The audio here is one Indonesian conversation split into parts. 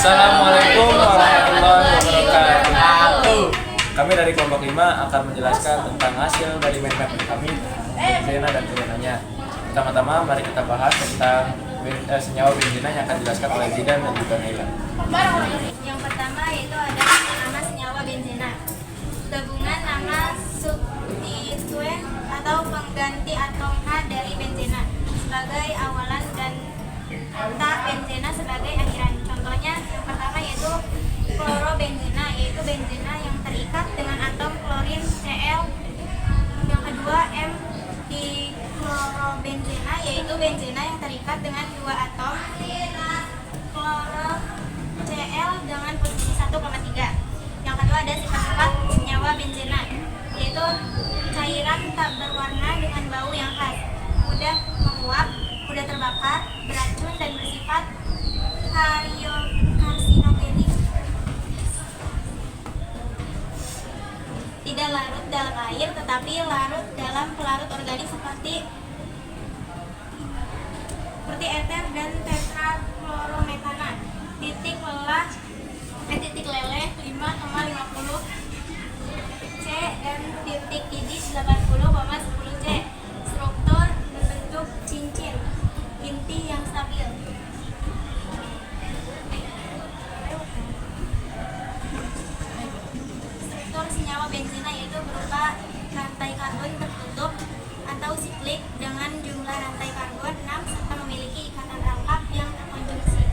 Assalamualaikum warahmatullahi wabarakatuh. Kami dari kelompok 5 akan menjelaskan tentang hasil dari main metode kami, benzena dan turunan-nya. Pertama-tama mari kita bahas tentang senyawa benzena yang akan dijelaskan oleh Zidan dan juga Naila. Yang pertama yaitu ada nama senyawa benzena. Gabungan nama substituen atau pengganti atom H dari benzena sebagai awalan dan kata benzena sebagai akhiran. Contohnya yang pertama yaitu klorobenzena, yaitu benzena yang terikat dengan atom klorin Cl. Yang kedua M di klorobenzena, yaitu benzena yang terikat dengan dua atom kloro Cl dengan posisi 1,3. Yang kedua ada sifat-sifat senyawa benzena, yaitu cairan tak berwarna dengan bau yang khas, mudah menguap, mudah terbakar, beracun dan bersifat karsinogenik. Tidak larut dalam air tetapi larut dalam pelarut organik seperti eter dan tetraklorometana. Titik leleh 5,50 C dan titik idis 80,10 C. Struktur berbentuk cincin, inti yang stabil. Struktur senyawa benzena yaitu berupa rantai karbon tertutup atau siklik dengan jumlah rantai karbon 6 serta memiliki ikatan rangkap yang terkonjungsi.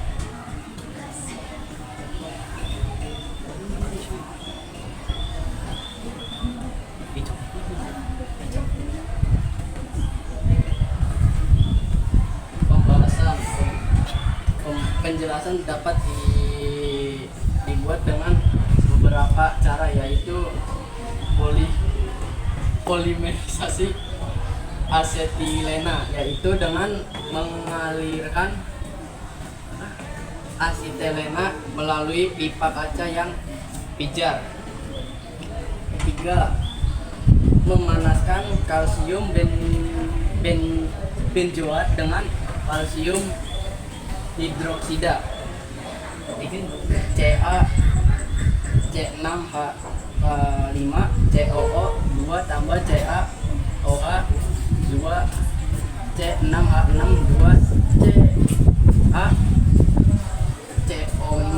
Penjelasan dapat dibuat dengan beberapa cara, yaitu polimerisasi asetilena, yaitu dengan mengalirkan asetilena melalui pipa kaca yang pijar. 3. Memanaskan kalsium benzoat dengan kalsium hidroksida C6H5 COO 2 tambah CaOH 2 C6H6 2 CaCO5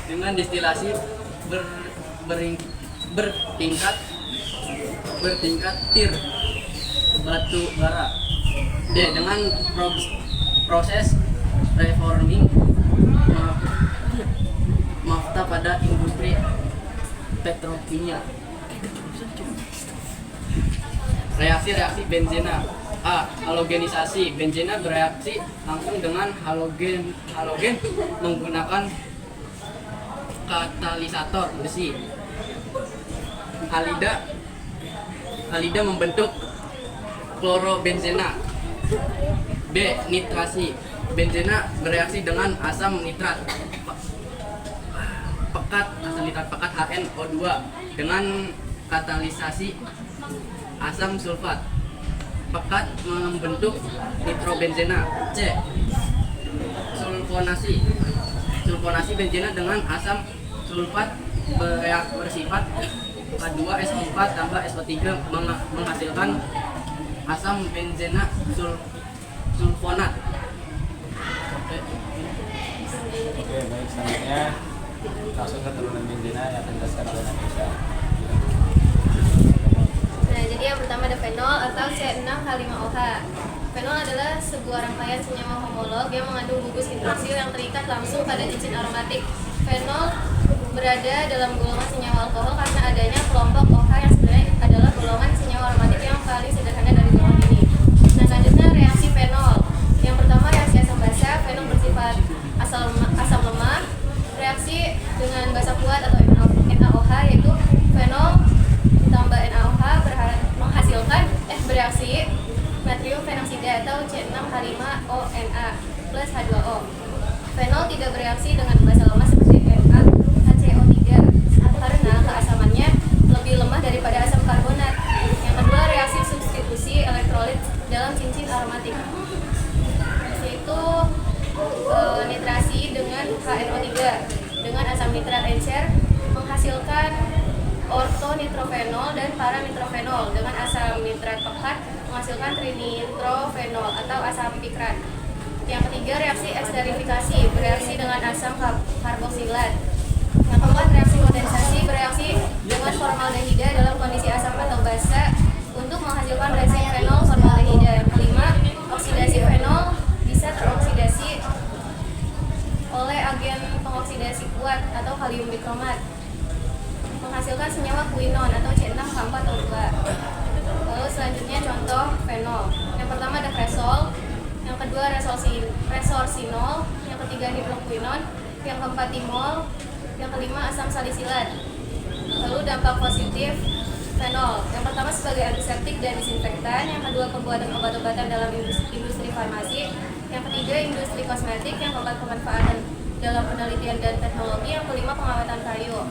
dengan distilasi bertingkat tir batu bara. D. Dengan proses reforming nafta pada industri petrokimia. Reaksi benzena. A. Halogenisasi. Benzena bereaksi langsung dengan halogen menggunakan katalisator besi. Halida membentuk klorobenzena. B. Nitrasi. Benzena bereaksi dengan asam nitrat pekat HNO2 dengan katalisasi asam sulfat pekat membentuk nitrobenzena. C. Sulfonasi benzena dengan asam sulfat bersifat H2SO4 tambah SO3 menghasilkan asam benzena sulfonat. Oke, baik, selanjutnya langsung ke turunan benzena yang akan dijelaskan oleh Naila. Nah, jadi yang pertama ada fenol atau C6H5OH. Fenol adalah sebuah rangkaian senyawa homolog yang mengandung gugus hidroksil yang terikat langsung pada cincin aromatik. Fenol berada dalam golongan senyawa alkohol karena adanya kelompok OH yang sebenarnya adalah golongan senyawa aromatik yang paling sederhana dari golongan ini. Nah, selanjutnya reaksi fenol. Yang pertama reaksi asam basa. Fenol bersifat asam lemah. Reaksi dengan basa kuat atau NaOH, yaitu fenol ditambah NaOH menghasilkan bereaksi natrium fenoksida atau C6H5ONa plus H2O. Fenol tidak bereaksi dengan basa lemah seperti NaHCO3 karena keasamannya lebih lemah daripada asam karbonat. Yang kedua, reaksi substitusi elektrolit dalam cincin aromatik. encer menghasilkan ortonitrofenol dan paranitrofenol dengan asam nitrat pekat menghasilkan trinitrofenol atau asam pikrat. Yang ketiga, reaksi esterifikasi bereaksi dengan asam karboksilat. Yang keempat, reaksi kondensasi bereaksi dengan formaldehida dalam kondisi asam atau basa untuk menghasilkan resin fenol formaldehida. Yang kelima, oksidasi fenol bisa teroksidasi oleh agen pengoksidasi kuat atau kalium bikromat menghasilkan senyawa quinon atau C6H4O2. Lalu selanjutnya contoh fenol. Yang pertama ada kresol, yang kedua resorsinol, yang ketiga hidroquinon, yang keempat timol, yang kelima asam salisilat. Lalu dampak positif fenol. Yang pertama sebagai antiseptik dan disinfektan, yang kedua pembuatan obat-obatan dalam industri farmasi, yang ketiga industri kosmetik, yang keempat pemanfaatan dalam penelitian dan teknologi, yang kelima pengawatan kayu.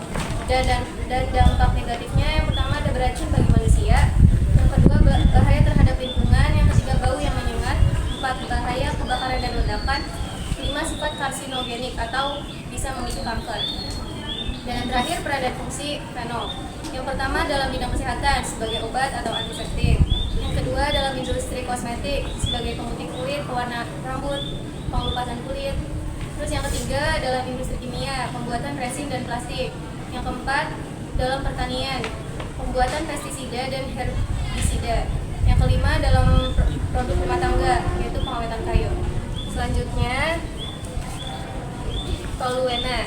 Dan dampak negatifnya, yang pertama ada beracun bagi manusia, yang kedua bahaya terhadap lingkungan, yang ketiga bau yang menyengat, empat bahaya kebakaran dan ledakan, lima sifat karsinogenik atau bisa memicu kanker. Dan yang terakhir peran dan fungsi fenol. Yang pertama dalam bidang kesehatan sebagai obat atau antiseptik. Yang kedua dalam industri kosmetik sebagai pemutih kulit, pewarna rambut, pengelupasan kulit. Terus yang ketiga dalam industri kimia, pembuatan resin dan plastik. Yang keempat dalam pertanian, pembuatan pestisida dan herbisida. Yang kelima dalam produk rumah tangga, yaitu pengawetan kayu. Selanjutnya toluena.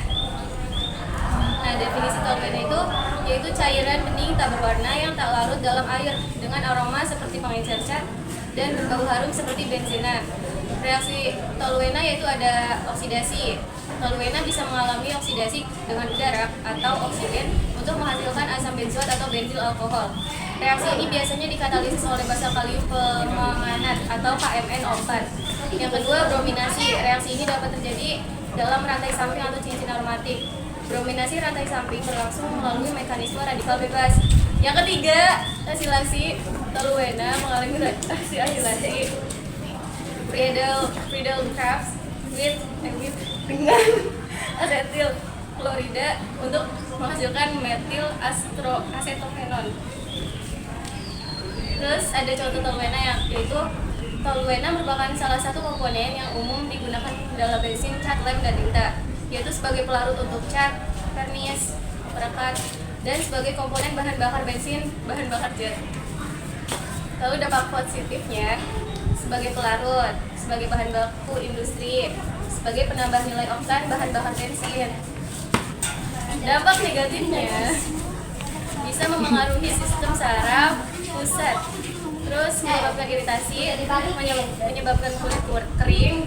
Nah, definisi toluena itu yaitu cairan bening tak berwarna yang tak larut dalam air dengan aroma seperti pengencer cat dan berbau harum seperti benzena. Reaksi toluena yaitu ada oksidasi. Toluena bisa mengalami oksidasi dengan udara atau oksigen untuk menghasilkan asam benzoat atau bentil alkohol. Reaksi ini biasanya dikatalisis oleh basa kalium permanganat atau KMnO4. Yang kedua, brominasi. Reaksi ini dapat terjadi dalam rantai samping atau cincin aromatik. Brominasi rantai samping berlangsung melalui mekanisme radikal bebas. Yang ketiga, asilasi. Toluena mengalami reaksi asilasi Friedel-Crafts dengan asetil klorida untuk menghasilkan metil acetophenol. Terus ada contoh toluena yaitu toluena merupakan salah satu komponen yang umum digunakan dalam bensin, cat, lem, dan tinta, yaitu sebagai pelarut untuk cat, vernis, perekat, dan sebagai komponen bahan bakar bensin, bahan bakar jet. Lalu dampak positifnya sebagai pelarut, sebagai bahan baku industri, sebagai penambah nilai oktan bahan bakar bensin. Dampak negatifnya bisa memengaruhi sistem saraf pusat, terus menyebabkan iritasi, menyebabkan kulit kering,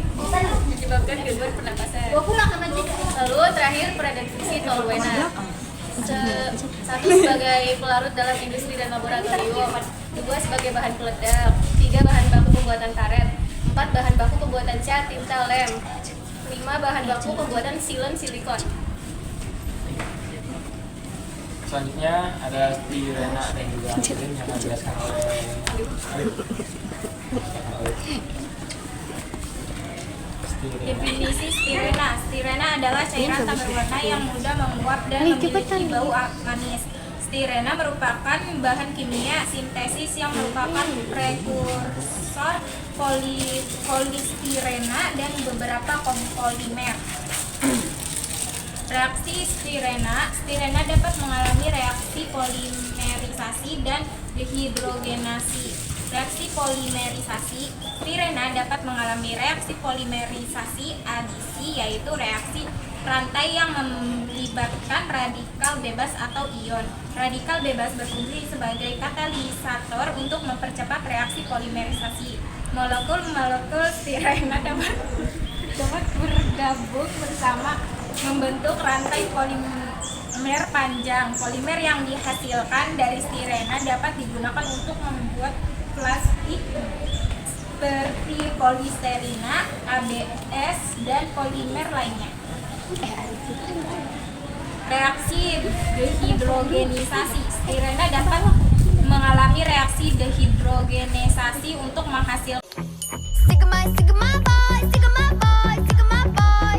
menyebabkan gangguan pernapasan. Lalu terakhir peran dan fungsi toluena. Satu sebagai pelarut dalam industri dan laboratorium, dua sebagai bahan peledak, tiga bahan baku pembuatan karet, empat bahan baku pembuatan cat, tinta, lem, lima bahan baku pembuatan silen silikon. Selanjutnya ada stirena dan juga aspirin yang akan dijelaskan oleh Definisi stirena. Stirena adalah cairan tak berwarna yang mudah menguap dan memiliki bau manis. Stirena merupakan bahan kimia sintesis yang merupakan prekursor polistirena dan beberapa polimer. Reaksi stirena dapat mengalami reaksi polimerisasi dan dehidrogenasi. Reaksi polimerisasi, stirena dapat mengalami reaksi polimerisasi adisi, yaitu reaksi rantai yang melibatkan radikal bebas atau ion. Radikal bebas berfungsi sebagai katalisator untuk mempercepat reaksi polimerisasi. Molekul-molekul stirena dapat bergabung bersama membentuk rantai polimer panjang. Polimer yang dihasilkan dari stirena dapat digunakan untuk membuat plastik seperti polisterina, ABS, dan polimer lainnya. Reaksi dehidrogenisasi. Stirena dapat mengalami reaksi dehidrogenisasi untuk menghasilkan Sigma boy, Sigma boy, Sigma boy.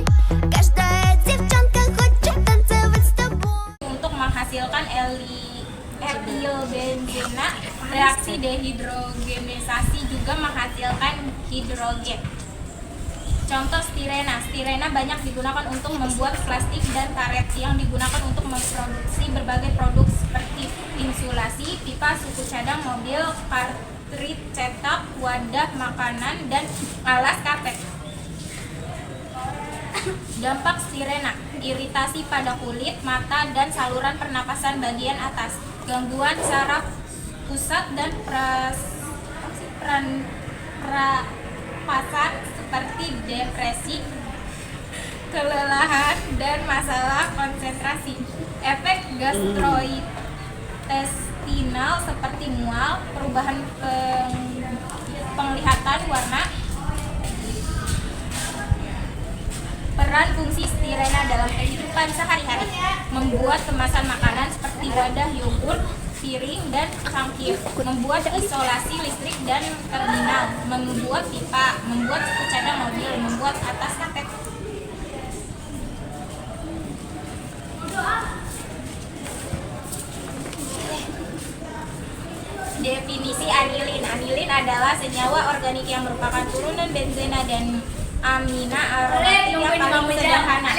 Каждая девчонка хочет танцевать с тобой. menghasilkan etilbenzena. Reaksi dehidrogenisasi juga menghasilkan hidrogen. Contoh stirena. Stirena banyak digunakan untuk membuat plastik dan karet yang digunakan untuk memproduksi berbagai produk seperti insulasi, pipa, suku cadang mobil, kartrid cetak, wadah makanan, dan alas karpet. Dampak stirena: iritasi pada kulit, mata, dan saluran pernapasan bagian atas, gangguan saraf pusat dan pernapasan seperti depresi, kelelahan, dan masalah konsentrasi. Efek gastrointestinal seperti mual, perubahan penglihatan warna. Peran fungsi stirena dalam kehidupan sehari-hari: membuat kemasan makanan seperti wadah yogurt, piring, dan cangkir, membuat isolasi listrik dan terminal, membuat pipa, membuat suku cadang mobil, membuat atas karpet. Definisi anilin. Anilin adalah senyawa organik yang merupakan turunan benzena dan amina aromatik yang paling sederhana.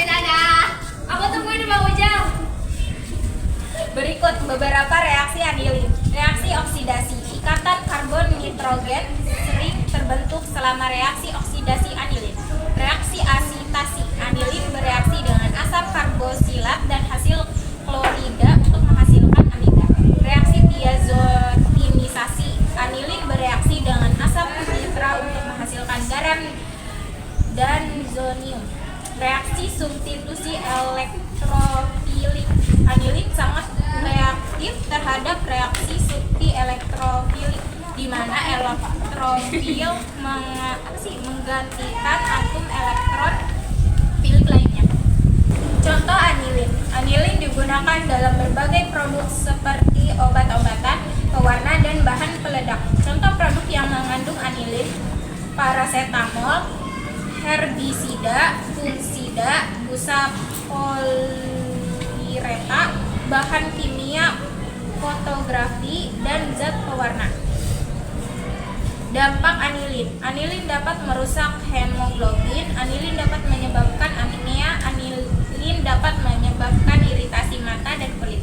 Berikut beberapa reaksi anilin. Reaksi oksidasi. Ikatan karbon nitrogen sering terbentuk selama reaksi oksidasi anilin. Reaksi asitasi. Anilin bereaksi dengan asam karboksilat dan hasil klorida untuk menghasilkan amida. Reaksi diazotinisasi. Anilin bereaksi dengan asam nitra untuk menghasilkan garam dan zonium. Reaksi substitusi elektrofilik. Anilin sangat reaktif terhadap reaksi substitusi elektrofilik, di mana elektrofil menggantikan atom elektron filik lainnya. Contoh anilin. Anilin digunakan dalam berbagai produk seperti obat-obatan, pewarna, dan bahan peledak. Contoh produk yang mengandung anilin: parasetamol, herbisida, fungsida, busa polireta, bahan kimia fotografi, dan zat pewarna. Dampak anilin. Anilin dapat merusak hemoglobin. Anilin dapat menyebabkan anemia. Anilin dapat menyebabkan iritasi mata dan kulit.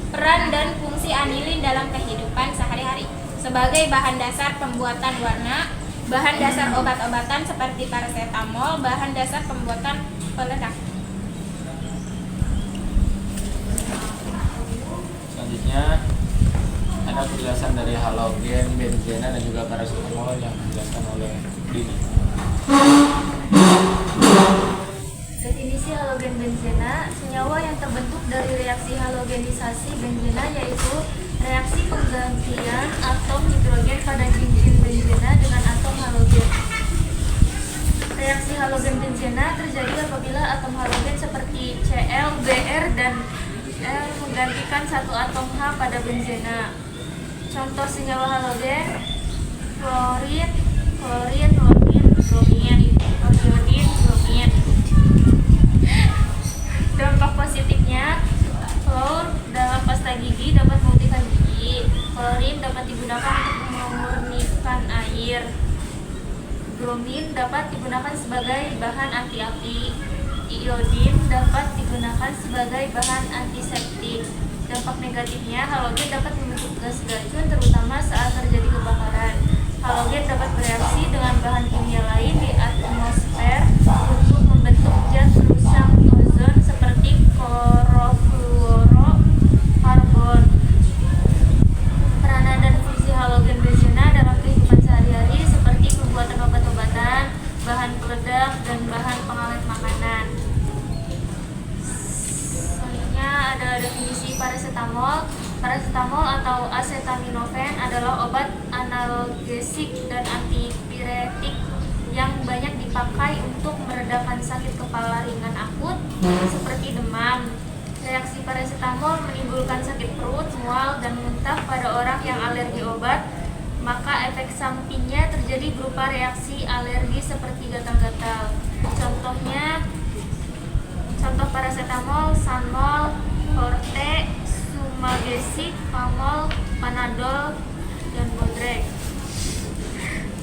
Peran dan fungsi anilin dalam kehidupan sehari-hari: sebagai bahan dasar pembuatan warna, bahan dasar obat-obatan seperti parasetamol, bahan dasar pembuatan peledak. Selanjutnya ada penjelasan dari halogen, benzena, dan juga parasetamol yang dijelaskan oleh Dini. Definisi halogen benzena: senyawa yang terbentuk dari reaksi halogenisasi benzena, yaitu reaksi penggantian atom hidrogen pada cincin benzena dengan atom halogen. Reaksi halogen benzena terjadi apabila atom halogen seperti Cl, Br, dan L menggantikan satu atom H pada benzena. Contoh senyawa halogen: fluorin, bromin, iodin, bromin. Dampak positifnya: fluor dalam pasta gigi dapat memutihkan gigi. Klorin dapat digunakan untuk memurnikan air. Bromin dapat digunakan sebagai bahan anti api. Iodin dapat digunakan sebagai bahan antiseptik. Dampak negatifnya: halogen dapat membentuk gas racun terutama saat terjadi kebakaran. Halogen dapat bereaksi dengan bahan kimia lain di atmosfer untuk membentuk zat perusak ozon seperti klorofluorokarbon. Peranan dan fungsi halogen benzena dalam kehidupan sehari-hari seperti pembuatan obat-obatan, bahan peledak, dan bahan pengawet makanan. Selanjutnya ada definisi parasetamol. Parasetamol atau acetaminophen adalah obat analgesik dan antipiretik yang banyak dipakai untuk meredakan sakit kepala ringan akut seperti demam. Reaksi parasetamol menimbulkan sakit perut, mual, dan muntah pada orang yang alergi obat. Maka efek sampingnya terjadi berupa reaksi alergi seperti gatal-gatal. Panadol, dan Bodrek.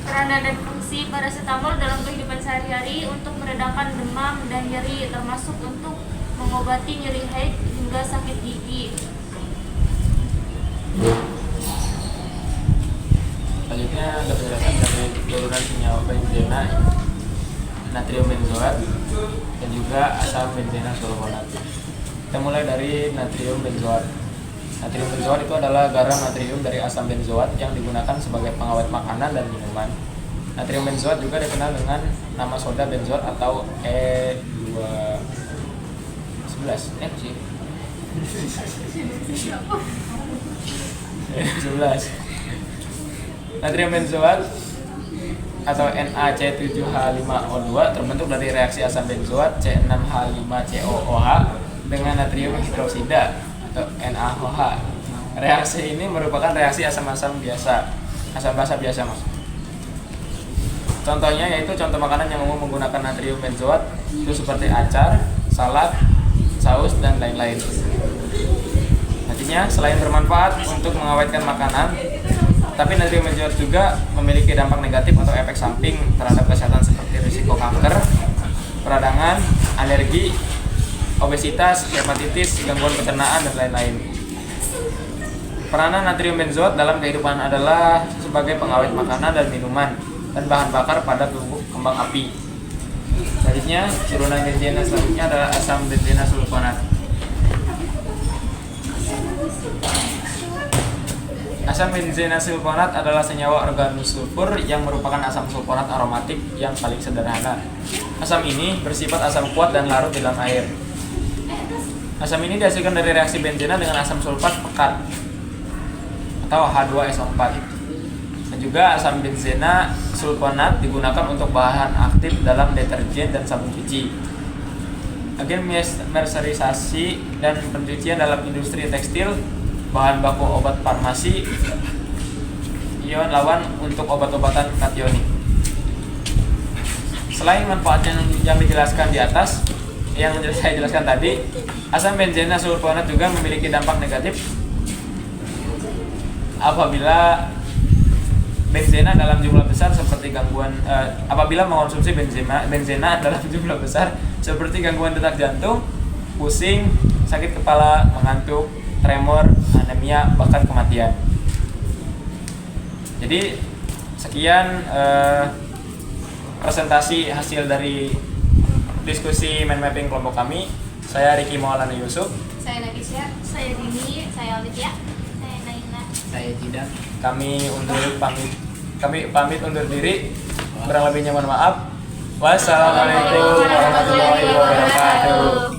Peranan dan fungsi paracetamol dalam kehidupan sehari-hari untuk meredakan demam dan nyeri, termasuk untuk mengobati nyeri head hingga sakit gigi. Selanjutnya ada penjelasan dari turunan senyawa benzena, natrium benzoat, dan juga asam benzena sulfonat. Kita mulai dari natrium benzoat. Natrium benzoat itu adalah garam natrium dari asam benzoat yang digunakan sebagai pengawet makanan dan minuman. Natrium benzoat juga dikenal dengan nama soda benzoat atau E211. sih. E11. Natrium benzoat atau NaC7H5O2 terbentuk dari reaksi asam benzoat C6H5COOH dengan natrium hidroksida atau NaOH. Reaksi ini merupakan reaksi asam-asam biasa, asam basa biasa mas. Contohnya yaitu contoh makanan yang umum menggunakan natrium benzoat itu seperti acar, salad, saus, dan lain-lain. Artinya selain bermanfaat untuk mengawetkan makanan, tapi natrium benzoat juga memiliki dampak negatif atau efek samping terhadap kesehatan seperti risiko kanker, peradangan, alergi, obesitas, hepatitis, gangguan pencernaan, dan lain-lain. Peranan natrium benzoat dalam kehidupan adalah sebagai pengawet makanan dan minuman dan bahan bakar pada tubuh kembang api. Selanjutnya, turunan benzena selanjutnya adalah asam benzena sulfonat. Asam benzena sulfonat adalah senyawa organosulfur yang merupakan asam sulfonat aromatik yang paling sederhana. Asam ini bersifat asam kuat dan larut di dalam air. Asam ini dihasilkan dari reaksi benzena dengan asam sulfat pekat atau H2SO4. Dan juga asam benzena sulfonat digunakan untuk bahan aktif dalam deterjen dan sabun cuci. Agen merserisasi dan pencucian dalam industri tekstil, bahan baku obat farmasi, ion lawan untuk obat-obatan kationik. Selain manfaatnya yang dijelaskan di atas, yang saya jelaskan tadi, asam benzena sulfonat juga memiliki dampak negatif apabila benzena dalam jumlah besar seperti gangguan apabila mengonsumsi benzena dalam jumlah besar seperti gangguan detak jantung, pusing, sakit kepala, mengantuk, tremor, anemia, bahkan kematian. Jadi sekian presentasi hasil dari diskusi mind mapping kelompok kami. Saya Riki Maulana Yusuf. Saya Nagisya. Saya Dini. Saya Olivia. Saya Naila. Saya Jidat. Kami pamit undur diri. Kurang lebihnya mohon maaf. Wassalamualaikum warahmatullahi wabarakatuh.